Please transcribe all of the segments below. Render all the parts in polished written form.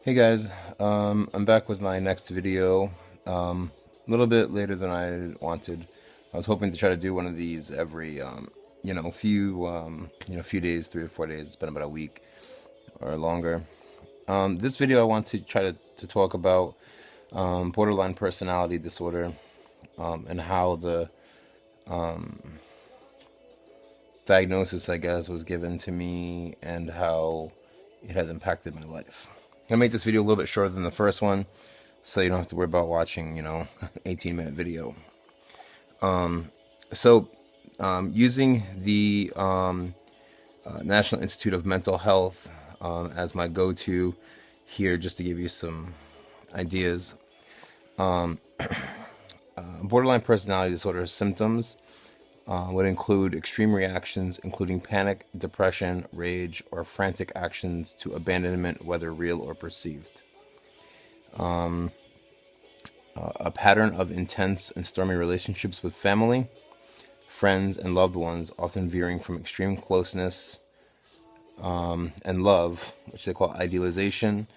Hey guys, I'm back with my next video. A little bit later than I wanted. I was hoping to try to do one of these every, few days, 3 or 4 days. It's been about a week or longer. This video I want to try to talk about borderline personality disorder, and how the diagnosis, I guess, was given to me and how it has impacted my life. I'm gonna make this video a little bit shorter than the first one, so you don't have to worry about watching, 18-minute video. Using the National Institute of Mental Health as my go-to here, just to give you some ideas. Borderline personality disorder symptoms would include extreme reactions, including panic, depression, rage, or frantic actions to abandonment, whether real or perceived. A pattern of intense and stormy relationships with family, friends, and loved ones, often veering from extreme closeness and love, which they call idealization,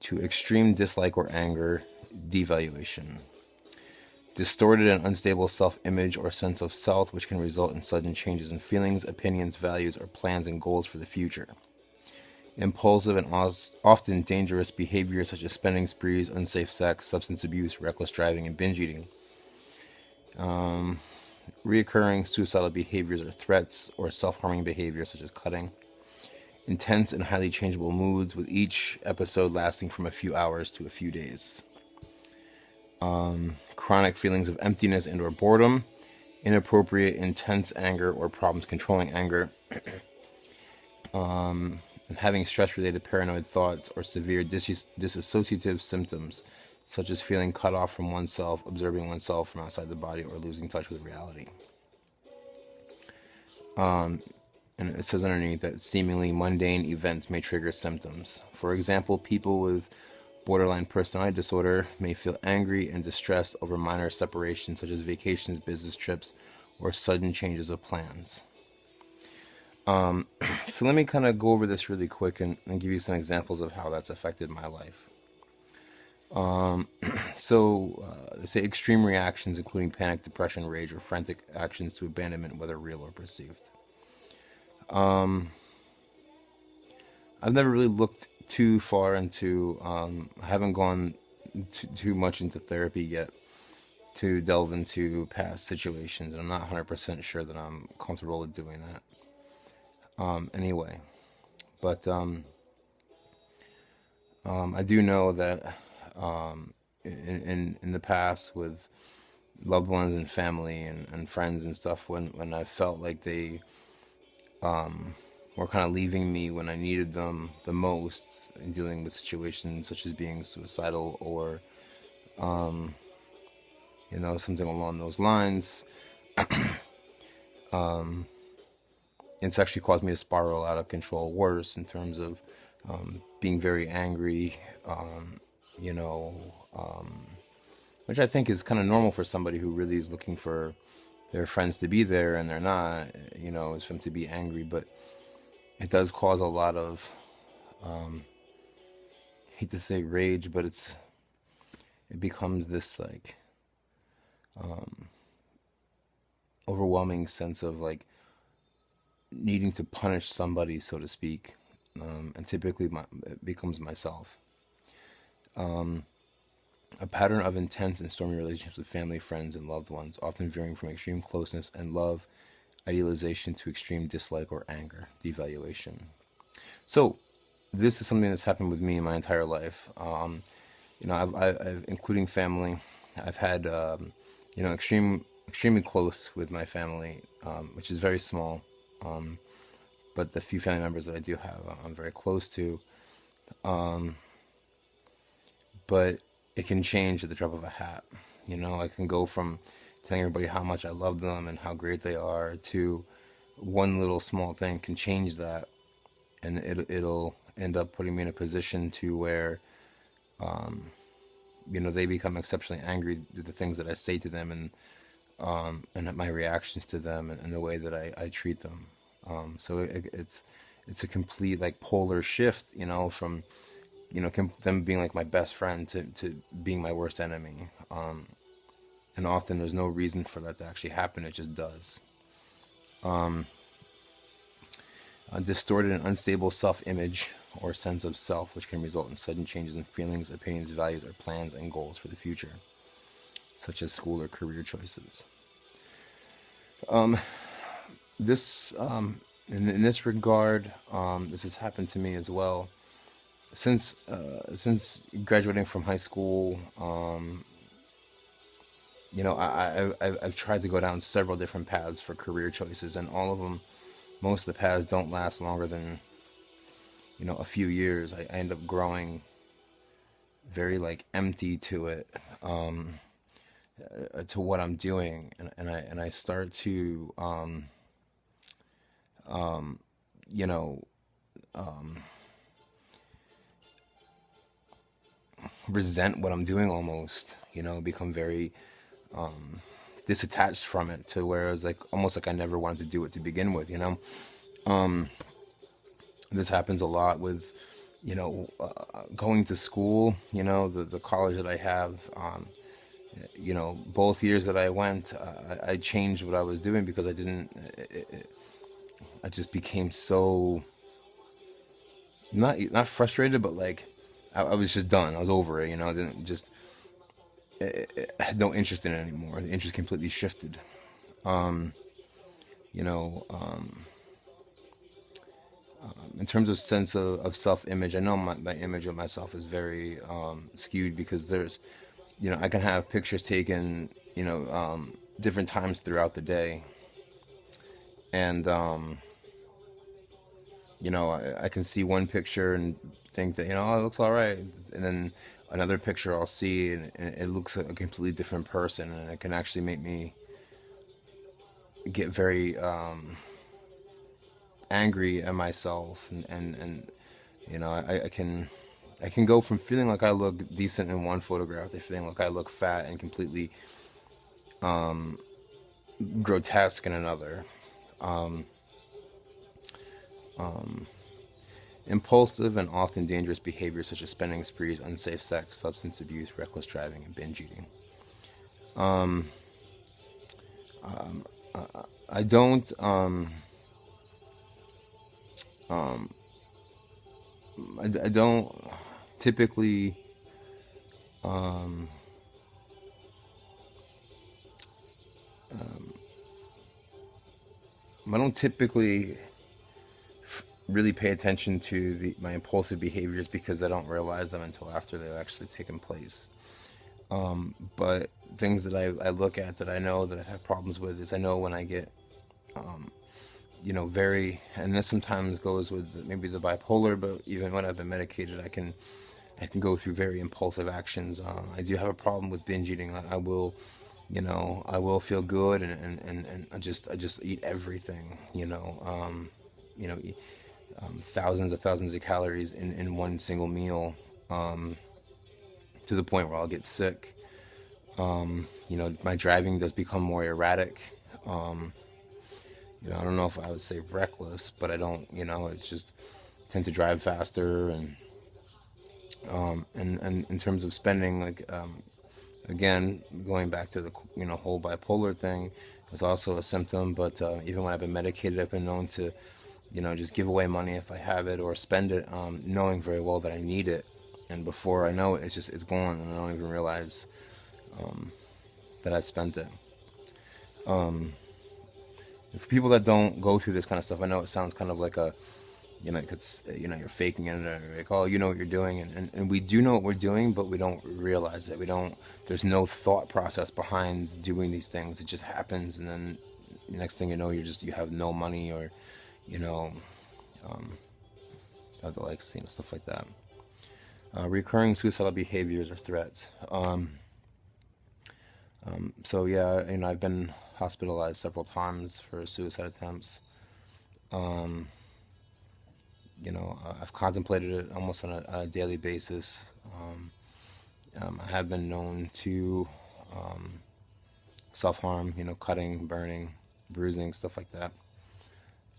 to extreme dislike or anger, devaluation. Distorted and unstable self-image or sense of self, which can result in sudden changes in feelings, opinions, values, or plans and goals for the future. Impulsive and often dangerous behaviors such as spending sprees, unsafe sex, substance abuse, reckless driving, and binge eating. Reoccurring suicidal behaviors or threats or self-harming behaviors such as cutting. Intense and highly changeable moods, with each episode lasting from a few hours to a few days. Chronic feelings of emptiness and or boredom. Inappropriate, intense anger or problems controlling anger. And having stress-related paranoid thoughts or severe dissociative symptoms, such as feeling cut off from oneself, observing oneself from outside the body, or losing touch with reality. And it says underneath that seemingly mundane events may trigger symptoms. For example, people with borderline personality disorder may feel angry and distressed over minor separations such as vacations, business trips, or sudden changes of plans. So let me kind of go over this really quick and give you some examples of how that's affected my life. They say extreme reactions, including panic, depression, rage, or frantic actions to abandonment, whether real or perceived. I've never really looked too far into, I haven't gone too much into therapy yet to delve into past situations, and I'm not 100% sure that I'm comfortable with doing that. Anyway, but I do know that in the past with loved ones and family and friends and stuff, when I felt like they were kind of leaving me when I needed them the most, in dealing with situations such as being suicidal or something along those lines. It's actually caused me to spiral out of control worse, in terms of being very angry, you know, which I think is kind of normal for somebody who really is looking for their friends to be there and they're not, is for them to be angry. But it does cause a lot of, hate to say rage, but it becomes this like overwhelming sense of like needing to punish somebody, so to speak, and typically it becomes myself. A pattern of intense and stormy relationships with family, friends, and loved ones, often veering from extreme closeness and love, idealization, to extreme dislike or anger, devaluation. So, this is something that's happened with me my entire life. I've including family, I've had, extremely close with my family, which is very small. But the few family members that I do have, I'm very close to. But it can change at the drop of a hat. I can go from telling everybody how much I love them and how great they are, to one little small thing can change that, and it'll end up putting me in a position to where, they become exceptionally angry at the things that I say to them, and my reactions to them, and the way that I treat them. So it's a complete like polar shift, from them being like my best friend to being my worst enemy. And often there's no reason for that to actually happen. It just does. A distorted and unstable self-image or sense of self, which can result in sudden changes in feelings, opinions, values, or plans and goals for the future, such as school or career choices. This in this regard, this has happened to me as well. Since graduating from high school, I've tried to go down several different paths for career choices, and all of them, most of the paths don't last longer than a few years. I end up growing very like empty to it, to what I'm doing, and I start to you know resent what I'm doing almost. Become very disattached from it, to where it's like almost like I never wanted to do it to begin with. This happens a lot with going to school. The college that I have. Both years that I went, I changed what I was doing because I didn't. I just became so not frustrated, but like I was just done. I was over it. I didn't just. I had no interest in it anymore. The interest completely shifted. Um, you know, um, in terms of sense of self-image, I know my image of myself is very skewed, because I can have pictures taken, different times throughout the day, and I can see one picture and think that oh, it looks all right, and then another picture I'll see and it looks like a completely different person, and it can actually make me get very angry at myself, and I can go from feeling like I look decent in one photograph to feeling like I look fat and completely grotesque in another. Um, um, Impulsive and often dangerous behaviors such as spending sprees, unsafe sex, substance abuse, reckless driving, and binge eating. Um, I don't. Um, I don't typically. Um, um, I don't typically really pay attention to my impulsive behaviors, because I don't realize them until after they've actually taken place. But things that I look at that I know that I have problems with is, I know when I get, um, very, and this sometimes goes with maybe the bipolar, but even when I've been medicated, I can go through very impulsive actions. I do have a problem with binge eating. I will feel good, and I just eat everything. You know, thousands of calories in one single meal, um, to the point where I'll get sick. My driving does become more erratic. Um, I don't know if I would say reckless, but I don't. It's just tend to drive faster, and in terms of spending, like, again, going back to the whole bipolar thing, is also a symptom. But even when I've been medicated, I've been known to just give away money if I have it, or spend it, knowing very well that I need it, and before I know it, it's gone, and I don't even realize um, that I've spent it. Um, for people that don't go through this kind of stuff, I know it sounds kind of like it's, you're faking it, or like, oh, you know what you're doing, and we do know what we're doing, but we don't realize it. We don't. There's no thought process behind doing these things. It just happens, and then the next thing you know, you have no money, or you know, um, the likes, stuff like that. Recurring suicidal behaviors or threats. So yeah, I've been hospitalized several times for suicide attempts. Um, I've contemplated it almost on a daily basis. I have been known to um, self-harm, cutting, burning, bruising, stuff like that.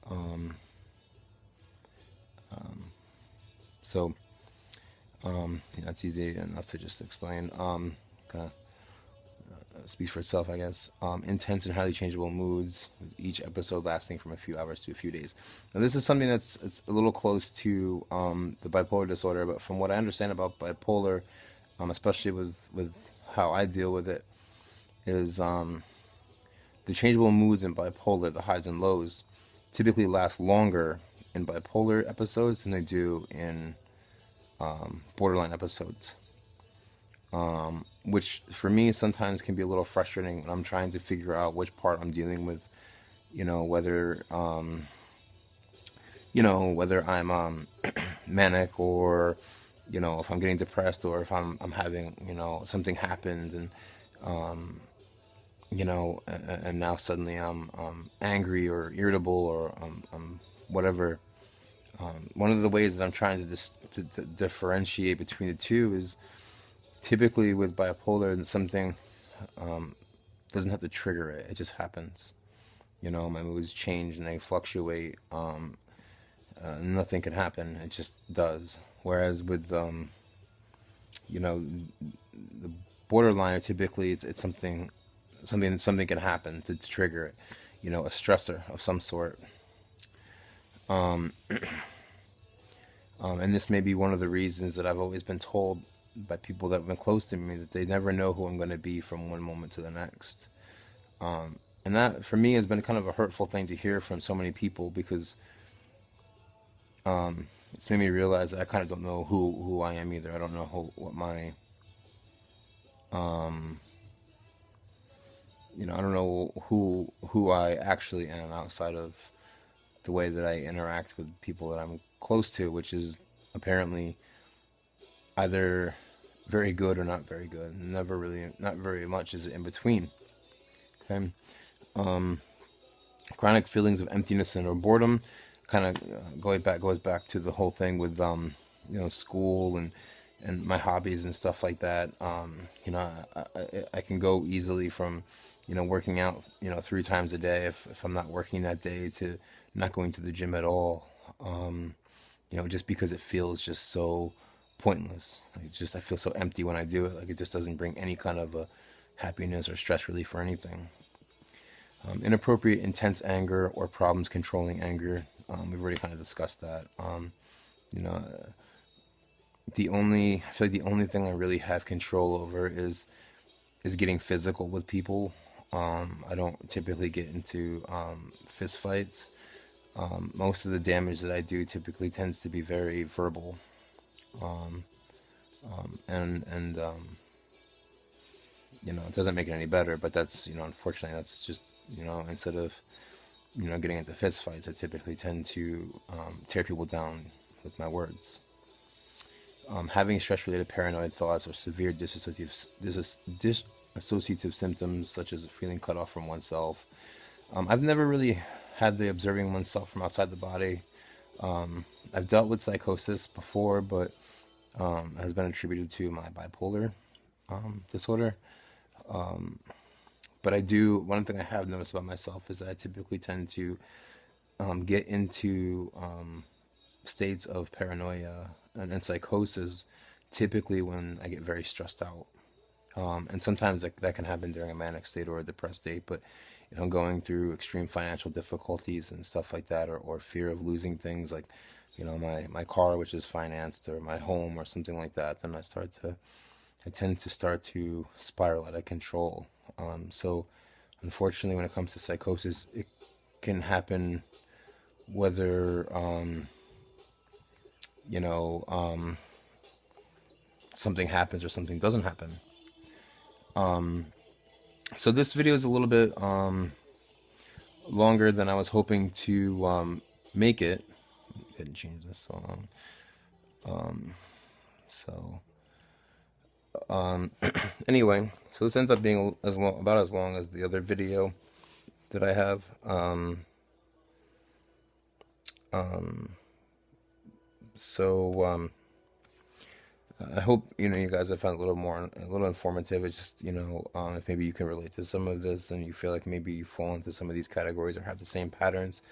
Um, um, so It's easy enough to just explain. Kind of speaks for itself, I guess. Intense and highly changeable moods, each episode lasting from a few hours to a few days. Now, this is something that's it's a little close to the bipolar disorder, but from what I understand about bipolar, especially with how I deal with it, is the changeable moods in bipolar, the highs and lows, typically last longer in bipolar episodes than they do in borderline episodes. Which for me sometimes can be a little frustrating when I'm trying to figure out which part I'm dealing with. Whether whether I'm manic, or if I'm getting depressed, or if I'm having something happened, and and now suddenly I'm angry or irritable, or I'm whatever. One of the ways that I'm trying to differentiate between the two is typically with bipolar, and something doesn't have to trigger it. It just happens. My moods change and they fluctuate. Nothing can happen. It just does. Whereas with the borderline, typically it's something can happen to trigger it. A stressor of some sort. And this may be one of the reasons that I've always been told by people that have been close to me that they never know who I'm going to be from one moment to the next. And that, for me, has been kind of a hurtful thing to hear from so many people, because it's made me realize that I kind of don't know who I am either. I don't know what my, I don't know who I actually am outside of the way that I interact with people that I'm close to, which is apparently either very good or not very good. Not very much is in between. Okay. Chronic feelings of emptiness and or boredom kind of goes back to the whole thing with school and my hobbies and stuff like that. I can go easily from working out 3 times a day if I'm not working that day, to not going to the gym at all. Just because it feels just so pointless. I feel so empty when I do it. Like, it just doesn't bring any kind of a happiness or stress relief or anything. Inappropriate, intense anger or problems controlling anger. We've already kind of discussed that. I feel like the only thing I really have control over is getting physical with people. I don't typically get into fist fights. Most of the damage that I do typically tends to be very verbal. And it doesn't make it any better, but that's, unfortunately, that's just, instead of, getting into fist fights, I typically tend to tear people down with my words. Having stress-related paranoid thoughts or severe dissociative symptoms, such as feeling cut off from oneself. I've never really had the observing oneself from outside the body. I've dealt with psychosis before, but has been attributed to my bipolar disorder. But one thing I have noticed about myself is that I typically tend to get into states of paranoia and psychosis, typically when I get very stressed out. And sometimes that can happen during a manic state or a depressed state, but going through extreme financial difficulties and stuff like that, or fear of losing things like, my car, which is financed, or my home or something like that, then I tend to start to spiral out of control. So unfortunately, when it comes to psychosis, it can happen whether, something happens or something doesn't happen. So this video is a little bit longer than I was hoping to make it. Didn't change this song. Anyway, so this ends up being about as long as the other video that I have. I hope you guys have found a little informative. It's just if maybe you can relate to some of this and you feel like maybe you fall into some of these categories or have the same patterns,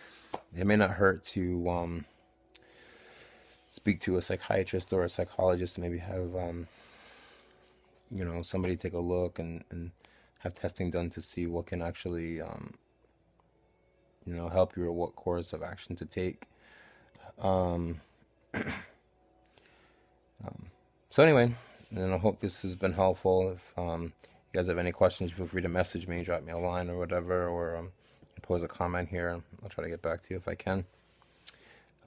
it may not hurt to speak to a psychiatrist or a psychologist, maybe have somebody take a look and have testing done to see what can actually help you, or what course of action to take. Um, so anyway, and I hope this has been helpful. If you guys have any questions, feel free to message me, drop me a line or whatever, or pose a comment here. I'll try to get back to you if I can.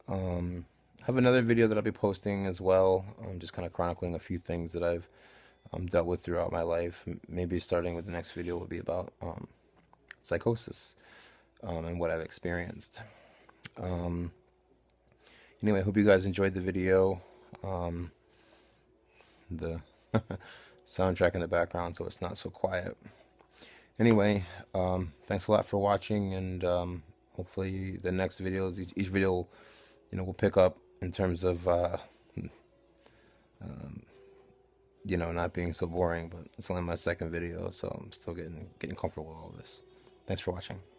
I have another video that I'll be posting as well, just kind of chronicling a few things that I've dealt with throughout my life. Maybe starting with the next video will be about psychosis and what I've experienced. Anyway, I hope you guys enjoyed the video. The soundtrack in the background, so it's not so quiet. Anyway, thanks a lot for watching, and hopefully the next videos, each video, will pick up in terms of not being so boring. But it's only my second video, so I'm still getting comfortable with all this. Thanks for watching.